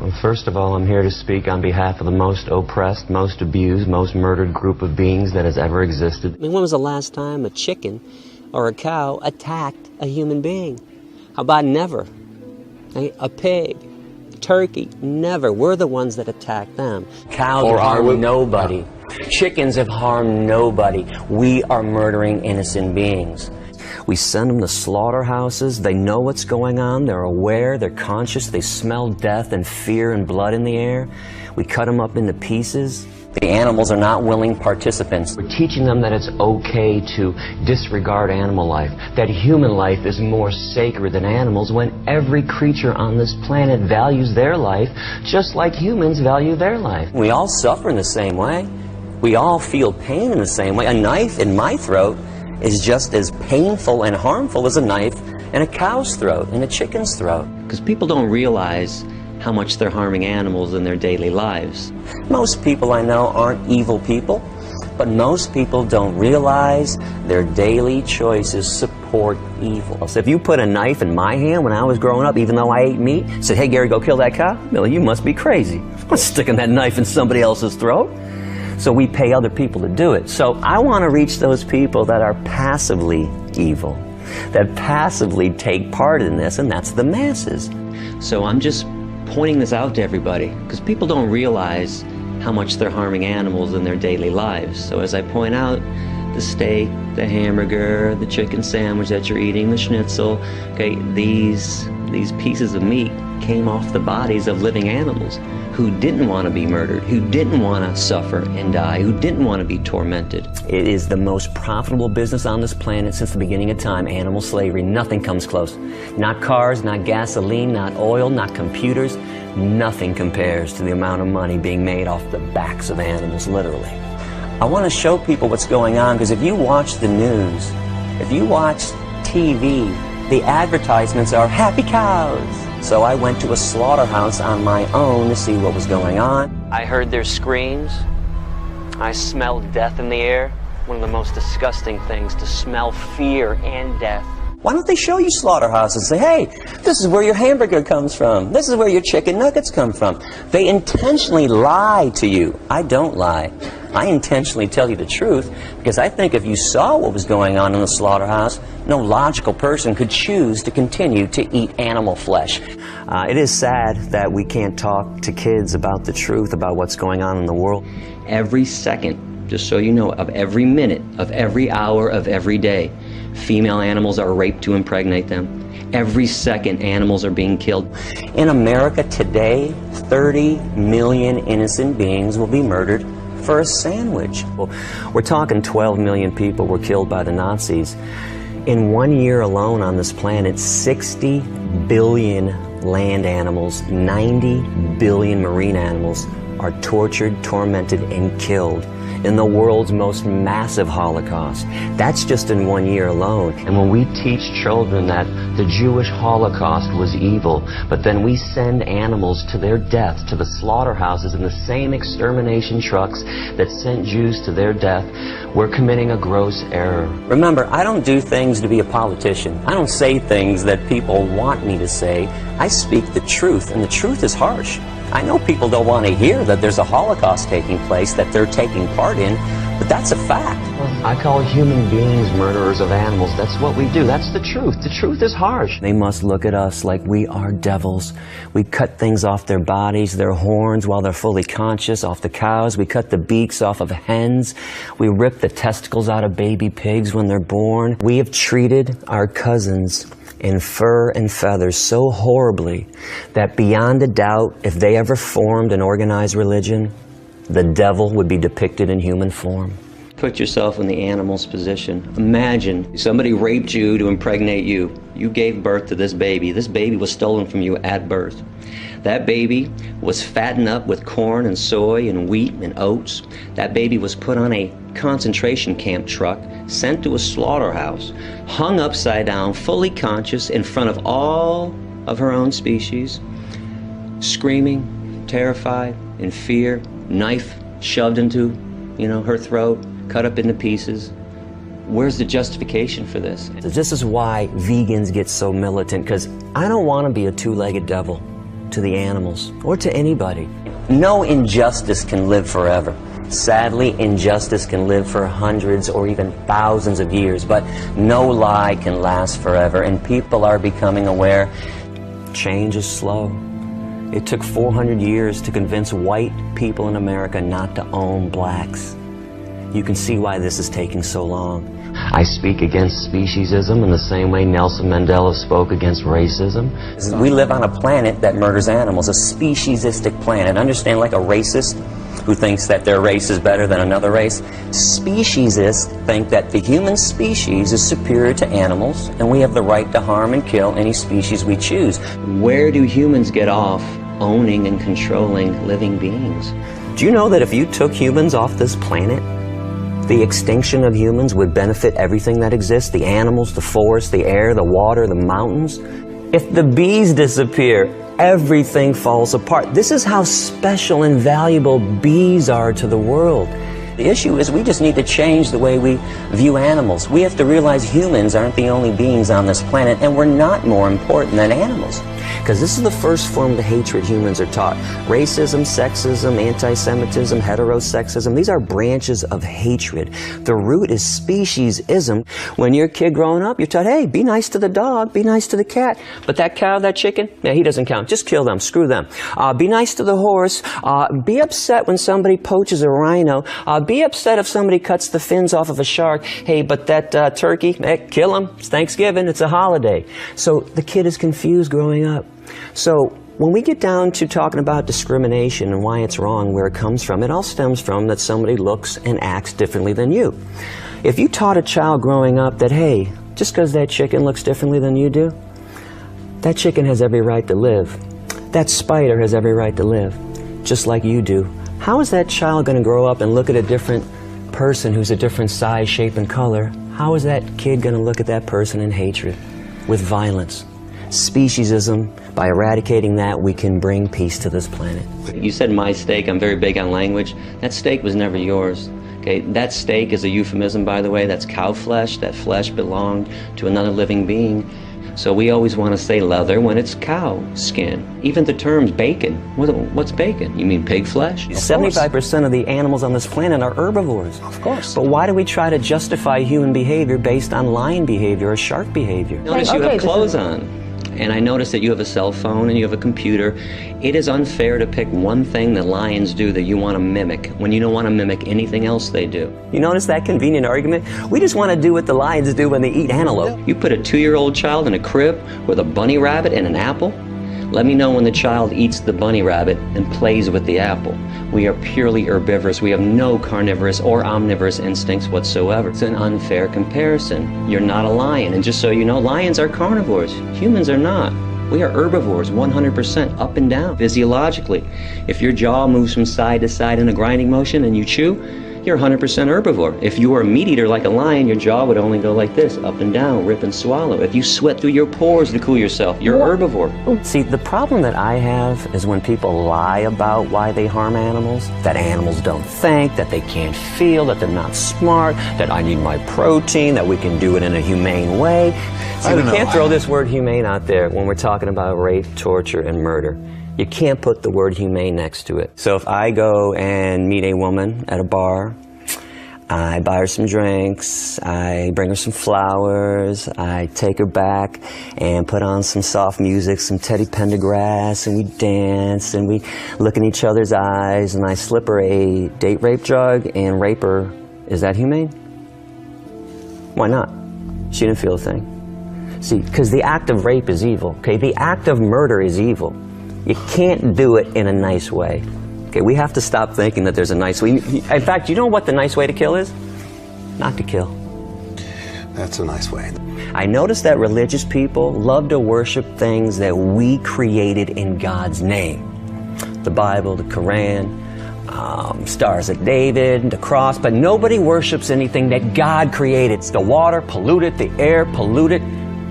Well, first of all, I'm here to speak on behalf of the most oppressed, most abused, most murdered group of beings that has ever existed. I mean, when was the last time a chicken or a cow attacked a human being? How about never? A pig, turkey, never. We're the ones that attack them. Cows have harmed nobody. Chickens have harmed nobody. We are murdering innocent beings. We send them to slaughterhouses. They know what's going on. They're aware. They're conscious. They smell death and fear and blood in the air. We cut them up into pieces. The animals are not willing participants. We're teaching them that it's okay to disregard animal life, that human life is more sacred than animals, when every creature on this planet values their life just like humans value their life. We all suffer in the same way. We all feel pain in the same way. A knife in my throat is just as painful and harmful as a knife in a cow's throat, in a chicken's throat. Because people don't realize how much they're harming animals in their daily lives. Most people I know aren't evil people, but most people don't realize their daily choices support evil. So if you put a knife in my hand when I was growing up, even though I ate meat, said, "Hey Gary, go kill that cow," Billy, you must be crazy. I'm not sticking that knife in somebody else's throat. So we pay other people to do it. So I want to reach those people that are passively evil, that passively take part in this, and that's the masses. So I'm just pointing this out to everybody, because people don't realize how much they're harming animals in their daily lives. So as I point out, the steak, the hamburger, the chicken sandwich that you're eating, the schnitzel, okay, these pieces of meat came off the bodies of living animals who didn't want to be murdered, who didn't want to suffer and die, who didn't want to be tormented. It is the most profitable business on this planet since the beginning of time, animal slavery. Nothing comes close. Not cars, not gasoline, not oil, not computers. Nothing compares to the amount of money being made off the backs of animals, literally. I want to show people what's going on, because if you watch the news, if you watch TV, the advertisements are happy cows. So I went to a slaughterhouse on my own to see what was going on. I heard their screams. I smelled death in the air. One of the most disgusting things, to smell fear and death. Why don't they show you slaughterhouses and say, hey, this is where your hamburger comes from. This is where your chicken nuggets come from. They intentionally lie to you. I don't lie. I intentionally tell you the truth, because I think if you saw what was going on in the slaughterhouse, no logical person could choose to continue to eat animal flesh. It is sad that we can't talk to kids about the truth about what's going on in the world. Every second, just so you know, of every minute, of every hour, of every day, female animals are raped to impregnate them. Every second, animals are being killed. In America today, 30 million innocent beings will be murdered for a sandwich. Well, we're talking 12 million people were killed by the Nazis. In 1 year alone on this planet, 60 billion land animals, 90 billion marine animals are tortured, tormented, and killed in the world's most massive Holocaust. That's just in 1 year alone. And when we teach children that the Jewish Holocaust was evil, but then we send animals to their death, to the slaughterhouses in the same extermination trucks that sent Jews to their death, we're committing a gross error. Remember, I don't do things to be a politician. I don't say things that people want me to say. I speak the truth, and the truth is harsh. I know people don't want to hear that there's a Holocaust taking place, that they're taking part in, but that's a fact. I call human beings murderers of animals. That's what we do. That's the truth. The truth is harsh. They must look at us like we are devils. We cut things off their bodies, their horns while they're fully conscious, off the cows. We cut the beaks off of hens. We rip the testicles out of baby pigs when they're born. We have treated our cousins in fur and feathers so horribly that beyond a doubt, if they ever formed an organized religion, the devil would be depicted in human form. Put yourself in the animal's position. Imagine somebody raped you to impregnate you. You gave birth to this baby. This baby was stolen from you at birth. That baby was fattened up with corn and soy and wheat and oats. That baby was put on a concentration camp truck, sent to a slaughterhouse, hung upside down, fully conscious in front of all of her own species, screaming, terrified, in fear, knife shoved into, her throat, cut up into pieces. Where's the justification for this? This is why vegans get so militant, because I don't want to be a two-legged devil. to the animals or to anybody. No injustice can live forever. Sadly, injustice can live for hundreds or even thousands of years, but no lie can last forever, and people are becoming aware. Change is slow. It took 400 years to convince white people in America not to own blacks. You can see why this is taking so long. I speak against speciesism in the same way Nelson Mandela spoke against racism. We live on a planet that murders animals, a speciesistic planet. Understand, like a racist who thinks that their race is better than another race, speciesists think that the human species is superior to animals, and we have the right to harm and kill any species we choose. Where do humans get off owning and controlling living beings? Do you know that if you took humans off this planet, the extinction of humans would benefit everything that exists, the animals, the forest, the air, the water, the mountains? If the bees disappear, everything falls apart. This is how special and valuable bees are to the world. The issue is we just need to change the way we view animals. We have to realize humans aren't the only beings on this planet, and we're not more important than animals. Because this is the first form of hatred humans are taught. Racism, sexism, anti-Semitism, heterosexism, these are branches of hatred. The root is speciesism. When you're a kid growing up, you're taught, hey, be nice to the dog, be nice to the cat. But that cow, that chicken, yeah, he doesn't count. Just kill them, screw them. Be nice to the horse. Be upset when somebody poaches a rhino. Be upset if somebody cuts the fins off of a shark. Hey, but that turkey, kill him. It's Thanksgiving, it's a holiday. So the kid is confused growing up. So when we get down to talking about discrimination and why it's wrong, where it comes from, it all stems from that somebody looks and acts differently than you. If you taught a child growing up that, hey, just because that chicken looks differently than you do, that chicken has every right to live. That spider has every right to live, just like you do. How is that child going to grow up and look at a different person who's a different size, shape, and color? How is that kid going to look at that person in hatred, with violence? Speciesism, by eradicating that, we can bring peace to this planet. You said my steak. I'm very big on language. That steak was never yours. Okay, that steak is a euphemism, by the way. That's cow flesh. That flesh belonged to another living being. So we always want to say leather when it's cow skin. Even the terms bacon. What's bacon? You mean pig flesh? 75% of the animals on this planet are herbivores. Of course. But why do we try to justify human behavior based on lion behavior or shark behavior? Notice you have clothes on. And I notice that you have a cell phone and you have a computer. It is unfair to pick one thing that lions do that you want to mimic when you don't want to mimic anything else they do. You notice that convenient argument? We just want to do what the lions do when they eat antelope. You put a 2-year-old child in a crib with a bunny rabbit and an apple? Let me know when the child eats the bunny rabbit and plays with the apple. We are purely herbivorous. We have no carnivorous or omnivorous instincts whatsoever. It's an unfair comparison. You're not a lion, and just so you know, lions are carnivores. Humans are not. We are herbivores, 100% up and down, physiologically. If your jaw moves from side to side in a grinding motion and you chew, you're 100% herbivore. If you were a meat eater like a lion, your jaw would only go like this, up and down, rip and swallow. If you sweat through your pores to cool yourself, you're herbivore. See, the problem that I have is when people lie about why they harm animals, that animals don't think, that they can't feel, that they're not smart, that I need my protein, that we can do it in a humane way. See, we can't throw this word humane out there when we're talking about rape, torture, and murder. You can't put the word humane next to it. So if I go and meet a woman at a bar, I buy her some drinks, I bring her some flowers, I take her back and put on some soft music, some Teddy Pendergrass, and we dance and we look in each other's eyes, and I slip her a date rape drug and rape her. Is that humane? Why not? She didn't feel a thing. See, because the act of rape is evil, okay? The act of murder is evil. You can't do it in a nice way. Okay, we have to stop thinking that there's a nice way. In fact, you know what the nice way to kill is? Not to kill. That's a nice way. I noticed that religious people love to worship things that we created in God's name. The Bible, the Quran, Stars of David, the cross, but nobody worships anything that God created. It's the water, pollute it, the air, pollute it.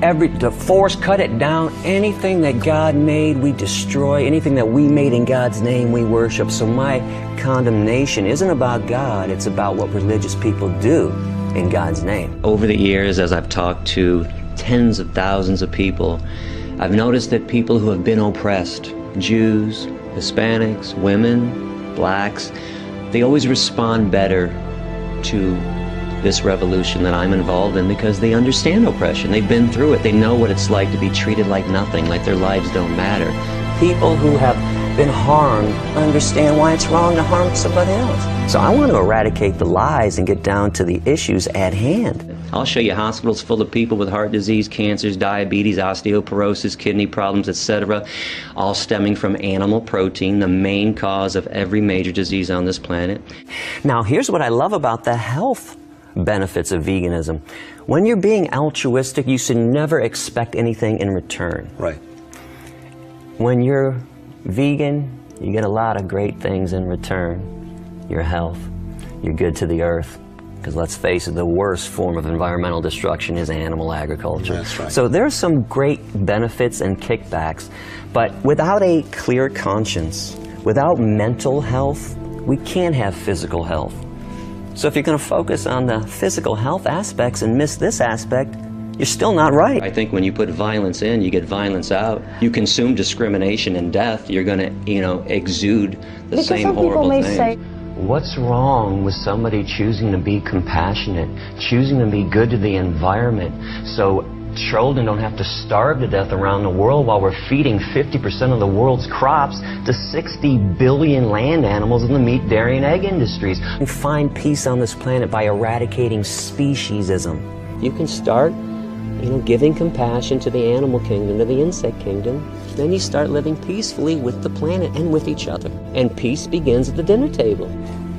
The forest, cut it down. Anything that God made, we destroy. Anything that we made in God's name, we worship. So my condemnation isn't about God, it's about what religious people do in God's name. Over the years, as I've talked to tens of thousands of people, I've noticed that people who have been oppressed, Jews, Hispanics, women, blacks, they always respond better to this revolution that I'm involved in because they understand oppression. They've been through it. They know what it's like to be treated like nothing, like their lives don't matter. People who have been harmed understand why it's wrong to harm somebody else. So I want to eradicate the lies and get down to the issues at hand. I'll show you hospitals full of people with heart disease, cancers, diabetes, osteoporosis, kidney problems, etc., all stemming from animal protein, the main cause of every major disease on this planet. Now, here's what I love about the health benefits of veganism. When you're being altruistic, you should never expect anything in return. Right. When you're vegan, you get a lot of great things in return. Your health, you're good to the earth. Because let's face it, the worst form of environmental destruction is animal agriculture. That's right. So there's some great benefits and kickbacks, but without a clear conscience, without mental health, we can't have physical health. So if you're going to focus on the physical health aspects and miss this aspect, you're still not right. I think when you put violence in, you get violence out. You consume discrimination and death, you're going to, exude the same horrible things. What's wrong with somebody choosing to be compassionate, choosing to be good to the environment, so children don't have to starve to death around the world while we're feeding 50% of the world's crops to 60 billion land animals in the meat, dairy, and egg industries? And find peace on this planet by eradicating speciesism. You can start, giving compassion to the animal kingdom, to the insect kingdom. Then you start living peacefully with the planet and with each other. And peace begins at the dinner table.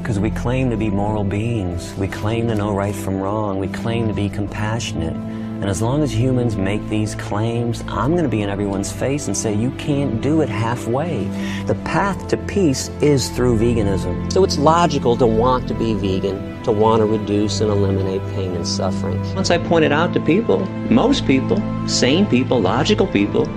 Because we claim to be moral beings. We claim to know right from wrong. We claim to be compassionate. And as long as humans make these claims, I'm going to be in everyone's face and say, you can't do it halfway. The path to peace is through veganism. So it's logical to want to be vegan, to want to reduce and eliminate pain and suffering. Once I point it out to people, most people, sane people, logical people,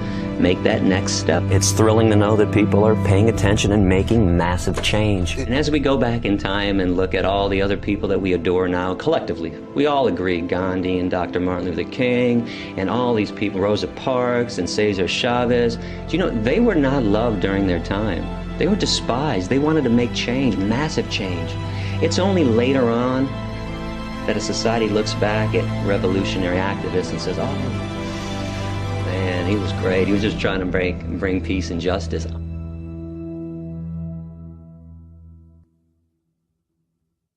make that next step. It's thrilling to know that people are paying attention and making massive change. And as we go back in time and look at all the other people that we adore now, collectively, we all agree, Gandhi and Dr. Martin Luther King and all these people, Rosa Parks and Cesar Chavez, they were not loved during their time. They were despised. They wanted to make change, massive change. It's only later on that a society looks back at revolutionary activists and says, oh, man, he was great. He was just trying to bring peace and justice.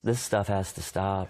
This stuff has to stop.